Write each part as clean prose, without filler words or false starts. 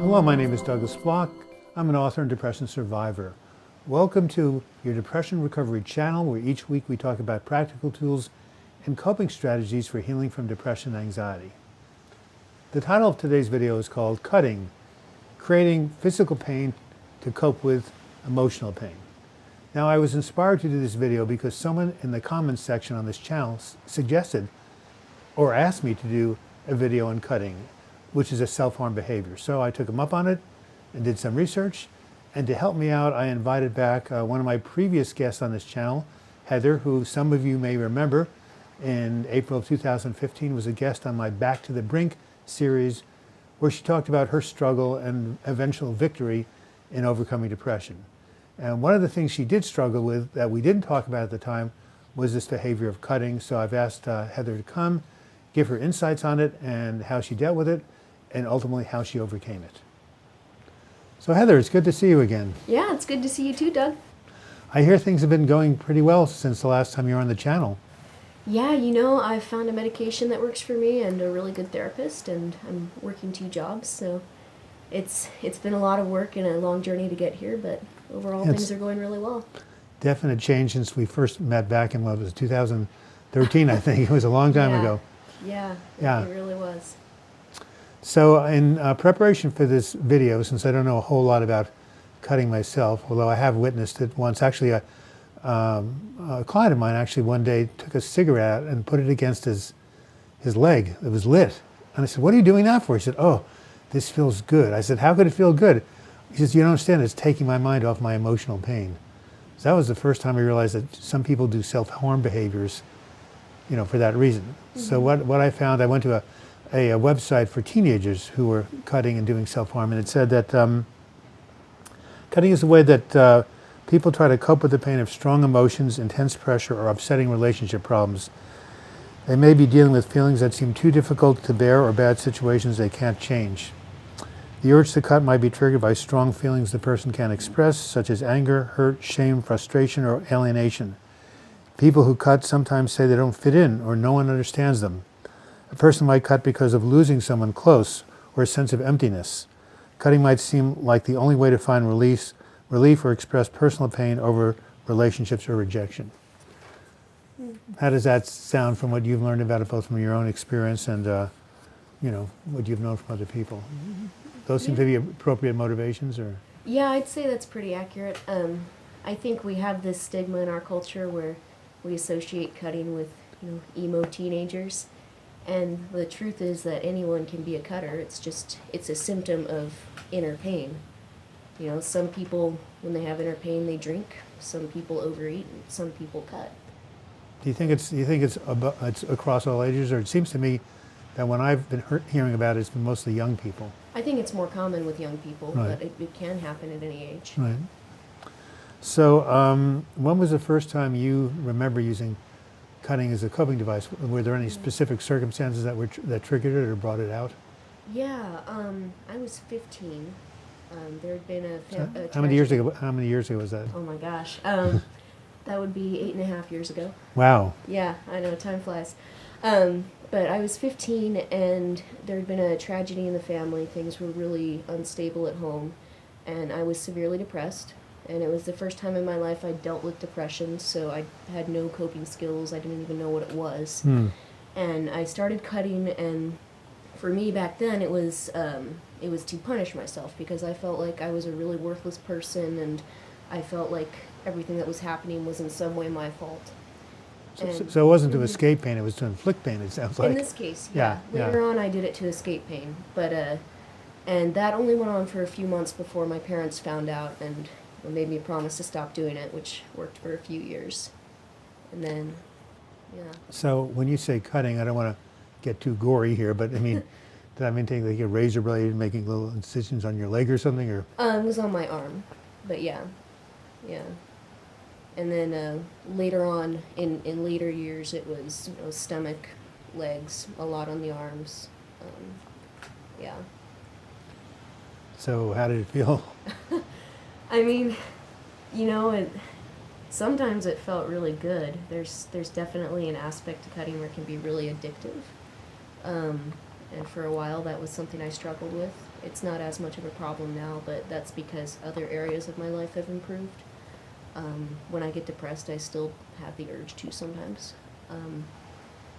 Hello, my name is Douglas Bloch. I'm an author and depression survivor. Welcome to your Depression Recovery channel, where each week we talk about practical tools and coping strategies for healing from depression and anxiety. The title of today's video is called Cutting, Creating Physical Pain to Cope with Emotional Pain. Now, I was inspired to do this video because someone in the comments section on this channel suggested or asked me to do a video on cutting, which is a self-harm behavior. So I took him up on it and did some research. And to help me out, I invited back one of my previous guests on this channel, Heather, who some of you may remember in April of 2015 was a guest on my Back to the Brink series, where she talked about her struggle and eventual victory in overcoming depression. And one of the things she did struggle with that we didn't talk about at the time was this behavior of cutting. So I've asked Heather to come, give her insights on it and how she dealt with it, and ultimately how she overcame it. So Heather, it's good to see you again. Yeah, it's good to see you too, Doug. I hear things have been going pretty well since the last time you were on the channel. Yeah, I've found a medication that works for me and a really good therapist, and I'm working 2 jobs, so it's been a lot of work and a long journey to get here, but overall things are going really well. Definite change since we first met back in, what was it, 2013, I think. It was a long time ago. Yeah, it really was. So in preparation for this video, since I don't know a whole lot about cutting myself, although I have witnessed it once, actually a client of mine actually one day took a cigarette out and put it against his leg. It was lit. And I said, "What are you doing that for?" He said, "Oh, this feels good." I said, "How could it feel good?" He says, "You don't understand, it's taking my mind off my emotional pain." So that was the first time I realized that some people do self-harm behaviors, for that reason. Mm-hmm. So what I found, I went to a website for teenagers who were cutting and doing self-harm, and it said that cutting is a way that people try to cope with the pain of strong emotions, intense pressure, or upsetting relationship problems. They may be dealing with feelings that seem too difficult to bear or bad situations they can't change. The urge to cut might be triggered by strong feelings the person can't express, such as anger, hurt, shame, frustration, or alienation. People who cut sometimes say they don't fit in or no one understands them. A person might cut because of losing someone close or a sense of emptiness. Cutting might seem like the only way to find relief or express personal pain over relationships or rejection. How does that sound from what you've learned about it, both from your own experience and what you've known from other people? Those seem to be appropriate motivations, or? Yeah, I'd say that's pretty accurate. I think we have this stigma in our culture where we associate cutting with emo teenagers. And the truth is that anyone can be a cutter. It's a symptom of inner pain. Some people, when they have inner pain, they drink. Some people overeat. And some people cut. Do you think it's across all ages, or it seems to me that when I've been hearing about it, it's been mostly young people? I think it's more common with young people, right. But it can happen at any age. Right. So, when was the first time you remember using cutting as a coping device? Were there any specific circumstances that triggered it or brought it out? Yeah, I was 15. There had been a how many years ago was that? Oh my gosh, that would be 8.5 years ago. Wow. Yeah, I know, time flies. But I was 15, and there had been a tragedy in the family. Things were really unstable at home, and I was severely depressed. And it was the first time in my life I dealt with depression, so I had no coping skills. I didn't even know what it was. And I started cutting, and for me back then it was to punish myself, because I felt like I was a really worthless person, and I felt like everything that was happening was in some way my fault. So it wasn't to escape pain, it was to inflict pain, it sounds like. In this case, yeah. Later on I did it to escape pain, but and that only went on for a few months before my parents found out and made me promise to stop doing it, which worked for a few years. And then, yeah. So when you say cutting, I don't want to get too gory here, but I mean, did I mean taking like a razor blade and making little incisions on your leg or something, or? It was on my arm, but yeah. And then later on, in later years, it was stomach, legs, a lot on the arms. Yeah. So how did it feel? I mean, sometimes it felt really good. There's definitely an aspect to cutting where it can be really addictive. And for a while that was something I struggled with. It's not as much of a problem now, but that's because other areas of my life have improved. When I get depressed, I still have the urge to sometimes.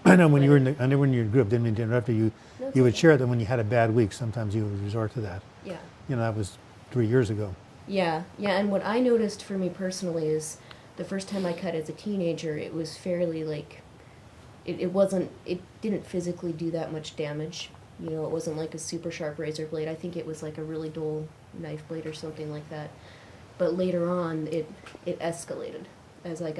I know when you were I know when you were in group, didn't mean to interrupt you. No, it's You would okay. share that when you had a bad week, sometimes you would resort to that. Yeah. That was 3 years ago. Yeah, and what I noticed for me personally is the first time I cut as a teenager, it was fairly like, it didn't physically do that much damage. It wasn't like a super sharp razor blade. I think it was like a really dull knife blade or something like that. But later on, it escalated as I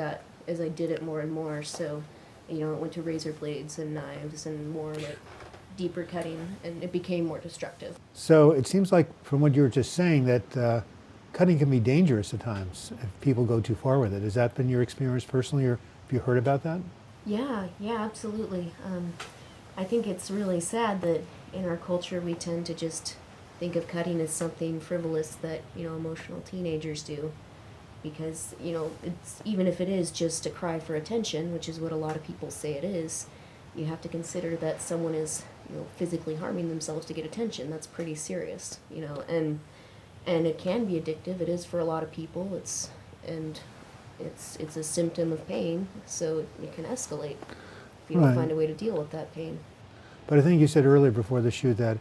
did it more and more. So, it went to razor blades and knives and more like deeper cutting, and it became more destructive. So it seems like, from what you were just saying, that cutting can be dangerous at times if people go too far with it. Has that been your experience personally, or have you heard about that? Yeah, absolutely. I think it's really sad that in our culture we tend to just think of cutting as something frivolous that, emotional teenagers do. Because, it's, even if it is just a cry for attention, which is what a lot of people say it is, you have to consider that someone is, physically harming themselves to get attention. That's pretty serious, and it can be addictive. It is for a lot of people. It's a symptom of pain, so it can escalate if you don't Right. find a way to deal with that pain. But I think you said earlier before the shoot that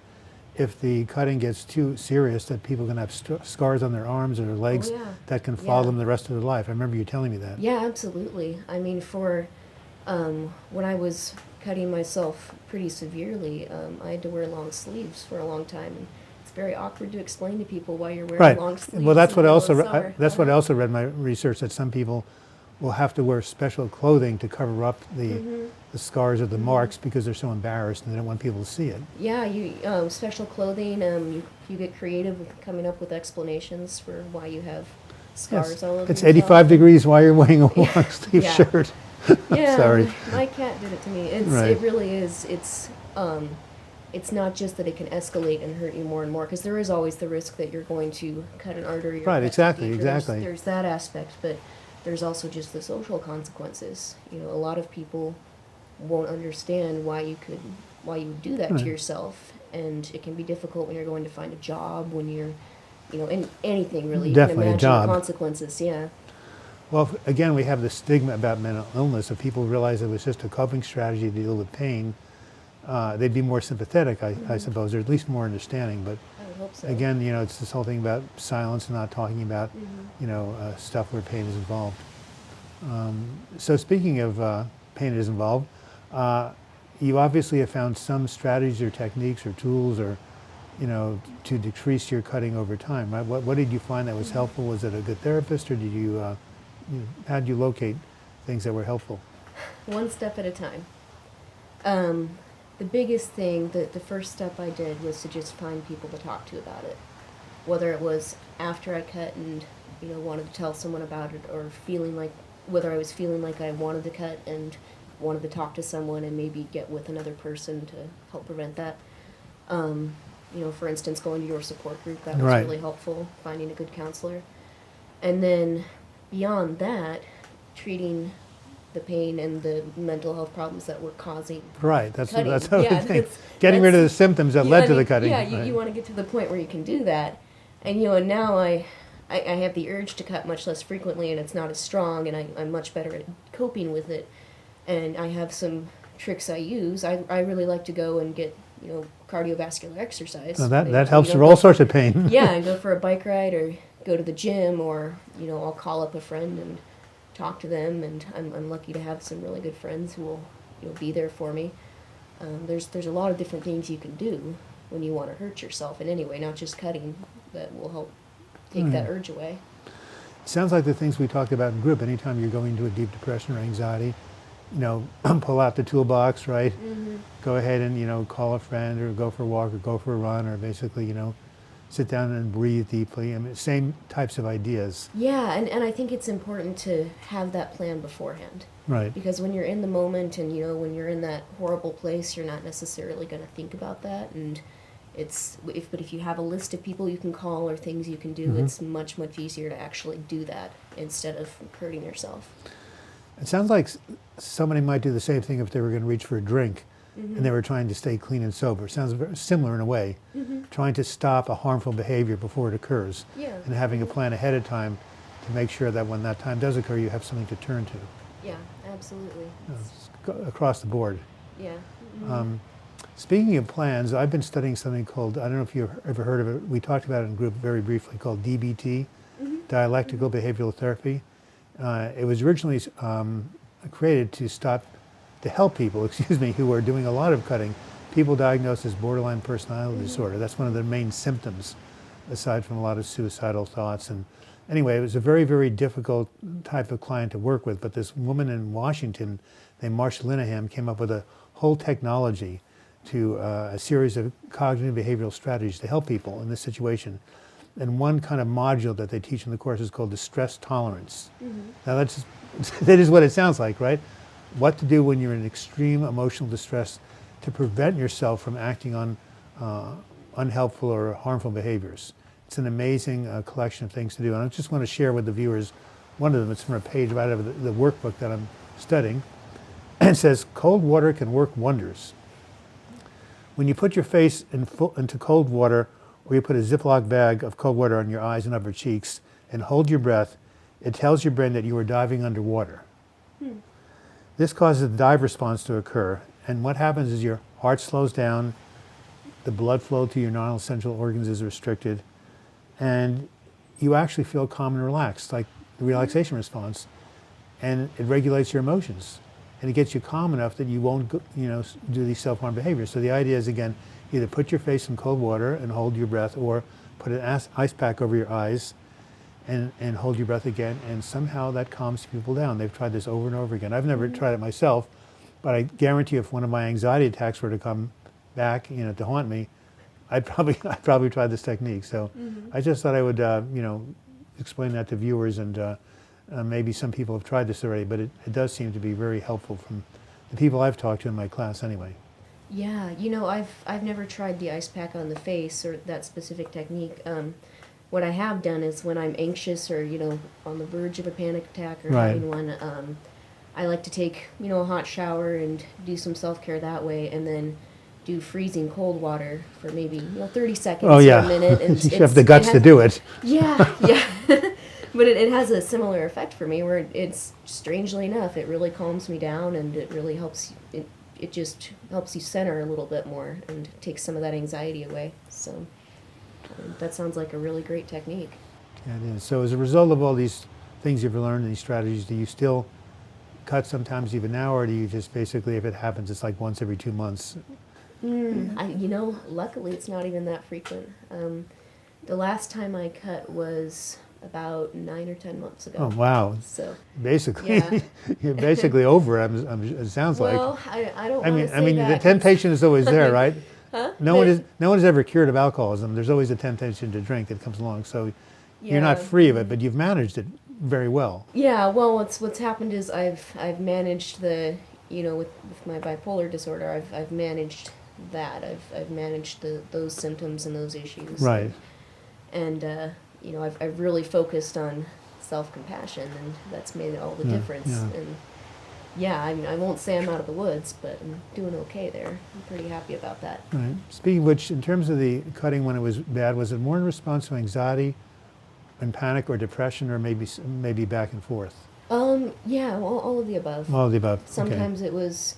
if the cutting gets too serious, that people can have scars on their arms or their legs yeah. that can follow Yeah. them the rest of their life. I remember you telling me that. Yeah, absolutely. I mean, when I was cutting myself pretty severely, I had to wear long sleeves for a long time. And it's very awkward to explain to people why you're wearing Right. long sleeves. Well, that's in what the I middle also of summer. that's what I also read in my research, that some people will have to wear special clothing to cover up the scars or the marks because they're so embarrassed and they don't want people to see it. Yeah, you special clothing. You get creative with coming up with explanations for why you have scars Yes. all over. It's yourself. 85 degrees while you're wearing a long sleeve Yeah. shirt. Yeah, Sorry. my cat did it to me. Right. It really is. It's not just that it can escalate and hurt you more and more, because there is always the risk that you're going to cut an artery. Or Right, cut too exactly, deep. exactly. There's that aspect, but there's also just the social consequences. A lot of people won't understand why you would do that Right. to yourself, and it can be difficult when you're going to find a job, when you're, in anything really. You Definitely a can imagine job. the consequences. Yeah. Well, again, we have the stigma about mental illness. If people realize it was just a coping strategy to deal with pain, they'd be more sympathetic, I suppose, or at least more understanding. But I would hope so. again, it's this whole thing about silence and not talking about, stuff where pain is involved. So speaking of pain is involved, you obviously have found some strategies or techniques or tools or, to decrease your cutting over time, right? What did you find that was helpful? Was it a good therapist, or did you, how did you locate things that were helpful? One step at a time. The biggest thing, the first step I did was to just find people to talk to about it. Whether it was after I cut and, wanted to tell someone about it, or whether I was feeling like I wanted to cut and wanted to talk to someone and maybe get with another person to help prevent that. For instance, going to your support group, that was Right. really helpful, finding a good counselor. And then beyond that, treating the pain and the mental health problems that were causing Right, that's cutting. what I Yeah, think. that's- Getting rid of the that's- symptoms that Yeah, led I to the mean, cutting. Yeah, right. you want to get to the point where you can do that. And, and now I have the urge to cut much less frequently, and it's not as strong, and I'm much better at coping with it. And I have some tricks I use. I really like to go and get, cardiovascular exercise. So that Like, helps for go all sorts of pain. yeah, and go for a bike ride or go to the gym, or I'll call up a friend and talk to them, and I'm lucky to have some really good friends who will be there for me. There's a lot of different things you can do when you want to hurt yourself in any way, not just cutting, that will help take that urge away. Sounds like the things we talked about in group. Anytime you're going into a deep depression or anxiety, pull out the toolbox, right? Go ahead and, call a friend or go for a walk or go for a run, or basically, sit down and breathe deeply. I mean, same types of ideas. Yeah, and I think it's important to have that plan beforehand. Right. Because when you're in the moment and, when you're in that horrible place, you're not necessarily going to think about that. And but if you have a list of people you can call or things you can do, it's much, much easier to actually do that instead of hurting yourself. It sounds like somebody might do the same thing if they were going to reach for a drink and they were trying to stay clean and sober. It sounds very similar in a way. trying to stop a harmful behavior before it occurs, Yeah. and having a plan ahead of time to make sure that when that time does occur, you have something to turn to. Yeah, absolutely. Across the board. Yeah. Speaking of plans, I've been studying something called, I don't know if you've ever heard of it, we talked about it in group very briefly, called DBT, Dialectical Behavioral Therapy. It was originally created to help people, who are doing a lot of cutting, people diagnosed as borderline personality disorder. That's one of the main symptoms, aside from a lot of suicidal thoughts. And anyway, it was a very, very difficult type of client to work with, but this woman in Washington named Marsha Linehan came up with a whole technology to a series of cognitive behavioral strategies to help people in this situation. And one kind of module that they teach in the course is called distress tolerance. Now that is what it sounds like, right? What to do when you're in extreme emotional distress to prevent yourself from acting on unhelpful or harmful behaviors. It's an amazing collection of things to do. And I just want to share with the viewers one of them. It's from a page right out of the workbook that I'm studying. And it says, cold water can work wonders. When you put your face into cold water, or you put a Ziploc bag of cold water on your eyes and upper cheeks and hold your breath, it tells your brain that you are diving underwater. This causes the dive response to occur, and what happens is your heart slows down, the blood flow to your non-essential organs is restricted, and you actually feel calm and relaxed, like the relaxation response, and it regulates your emotions. And it gets you calm enough that you won't do these self-harm behaviors. So the idea is, again, either put your face in cold water and hold your breath, or put an ice pack over your eyes and hold your breath again, and somehow that calms people down. They've tried this over and over again. I've never tried it myself, but I guarantee if one of my anxiety attacks were to come back, to haunt me, I'd probably try this technique. So I just thought I would, explain that to viewers, and maybe some people have tried this already, but it does seem to be very helpful from the people I've talked to in my class anyway. Yeah, I've never tried the ice pack on the face or that specific technique. What I have done is when I'm anxious or, on the verge of a panic attack or having one, I like to take, a hot shower and do some self-care that way, and then do freezing cold water for maybe, 30 seconds or a minute. And you have the guts to do it. Yeah, yeah. But it has a similar effect for me, where it's, strangely enough, it really calms me down, and it really helps, it just helps you center a little bit more and takes some of that anxiety away. So that sounds like a really great technique. Yeah, it is. So as a result of all these things you've learned, these strategies, do you still cut sometimes even now, or do you just basically, if it happens, it's like once every 2 months? Luckily it's not even that frequent. The last time I cut was about 9 or 10 months ago. Oh, wow. So basically, yeah. you're basically over it, it sounds like. Well, I don't want to say that. The temptation is always there, right? Huh? No one is ever cured of alcoholism. There's always a temptation to drink that comes along. So you're not free of it, but you've managed it very well. Yeah, well, what's happened is I've managed the, with my bipolar disorder, I've managed that. I've managed those symptoms and those issues. Right. And I've really focused on self-compassion, and that's made all the difference. Yeah. And yeah, I won't say I'm out of the woods, but I'm doing okay there. I'm pretty happy about that. Right. Speaking of which, in terms of the cutting when it was bad, was it more in response to anxiety and panic or depression, or maybe back and forth? Yeah, all of the above. All of the above. Sometimes it was,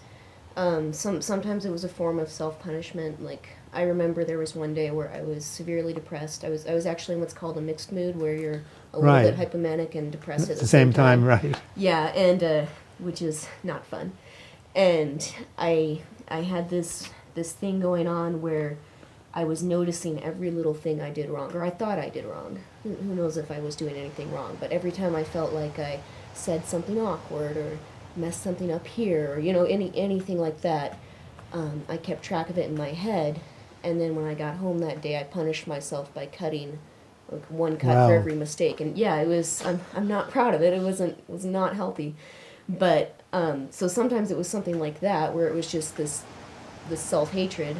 sometimes it was a form of self-punishment. Like, I remember there was one day where I was severely depressed. I was actually in what's called a mixed mood, where you're a little bit hypomanic and depressed at the same time. Right. Yeah, and which is not fun. And I had this thing going on where I was noticing every little thing I did wrong, or I thought I did wrong. Who knows if I was doing anything wrong? But every time I felt like I said something awkward or messed something up here, or anything like that, I kept track of it in my head. And then when I got home that day, I punished myself by cutting like one cut for every mistake. And yeah, it was. I'm not proud of it. It was not healthy. But so sometimes it was something like that, where it was just this self-hatred,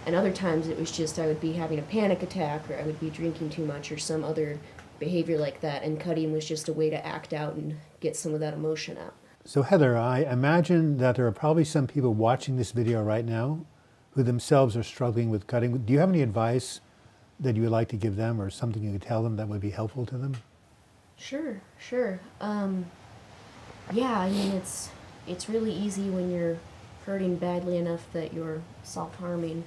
and other times it was just I would be having a panic attack, or I would be drinking too much, or some other behavior like that, and cutting was just a way to act out and get some of that emotion out. So Heather, I imagine that there are probably some people watching this video right now who themselves are struggling with cutting. Do you have any advice that you would like to give them, or something you could tell them that would be helpful to them? Sure, sure. Yeah, I mean, it's really easy when you're hurting badly enough that you're self-harming.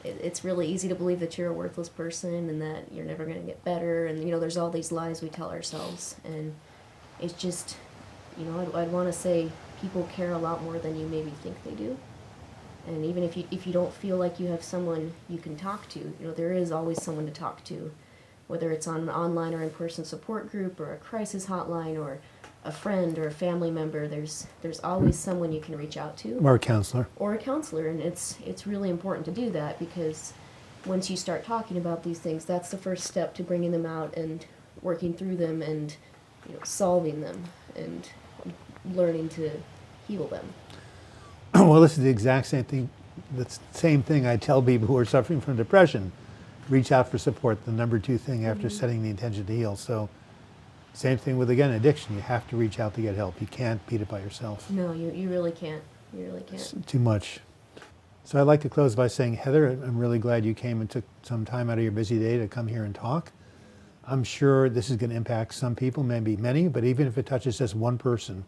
It's really easy to believe that you're a worthless person and that you're never going to get better. And, there's all these lies we tell ourselves. And it's just, I'd want to say people care a lot more than you maybe think they do. And even if you don't feel like you have someone you can talk to, there is always someone to talk to, whether it's on an online or in-person support group or a crisis hotline or a friend or a family member. There's always someone you can reach out to. Or a counselor. Or a counselor, and it's really important to do that, because once you start talking about these things, that's the first step to bringing them out and working through them and solving them and learning to heal them. Well, this is the exact same thing. The same thing I tell people who are suffering from depression. Reach out for support, the number 2 thing after setting the intention to heal. So same thing with, again, addiction. You have to reach out to get help. You can't beat it by yourself. No, you really can't. You really can't. It's too much. So I'd like to close by saying, Heather, I'm really glad you came and took some time out of your busy day to come here and talk. I'm sure this is going to impact some people, maybe many, but even if it touches just one person,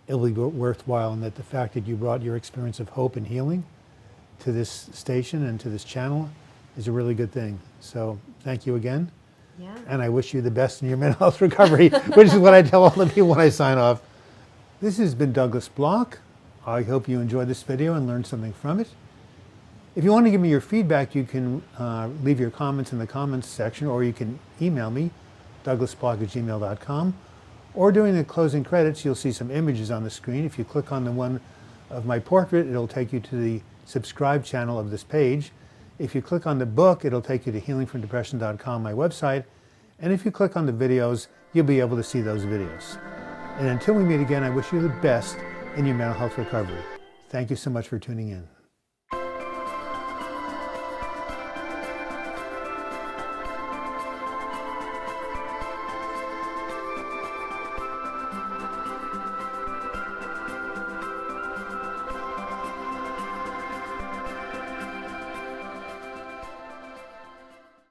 it'll be worthwhile, and that the fact that you brought your experience of hope and healing to this station and to this channel is a really good thing. So thank you again. Yeah. And I wish you the best in your mental health recovery, which is what I tell all the people when I sign off. This has been Douglas Bloch. I hope you enjoyed this video and learned something from it. If you want to give me your feedback, you can leave your comments in the comments section, or you can email me, douglasbloch@gmail.com. Or during the closing credits, you'll see some images on the screen. If you click on the one of my portrait, it'll take you to the subscribe channel of this page. If you click on the book, it'll take you to healingfromdepression.com, my website. And if you click on the videos, you'll be able to see those videos. And until we meet again, I wish you the best in your mental health recovery. Thank you so much for tuning in.